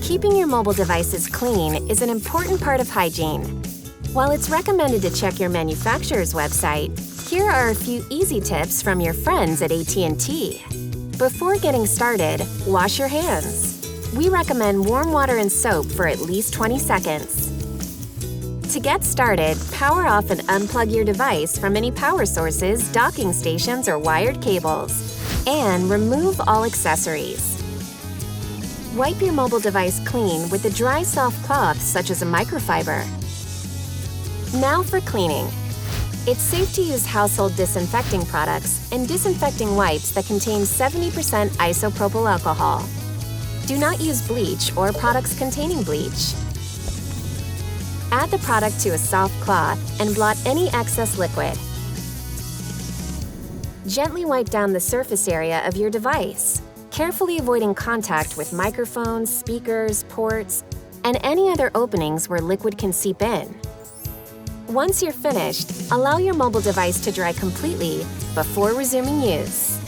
Keeping your mobile devices clean is an important part of hygiene. While it's recommended to check your manufacturer's website, here are a few easy tips from your friends at AT&T. Before getting started, wash your hands. We recommend warm water and soap for at least 20 seconds. To get started, power off and unplug your device from any power sources, docking stations, or wired cables. And remove all accessories. Wipe your mobile device clean with a dry, soft cloth such as a microfiber. Now for cleaning. It's safe to use household disinfecting products and disinfecting wipes that contain 70% isopropyl alcohol. Do not use bleach or products containing bleach. Add the product to a soft cloth and blot any excess liquid. Gently wipe down the surface area of your device, carefully avoiding contact with microphones, speakers, ports, and any other openings where liquid can seep in. Once you're finished, allow your mobile device to dry completely before resuming use.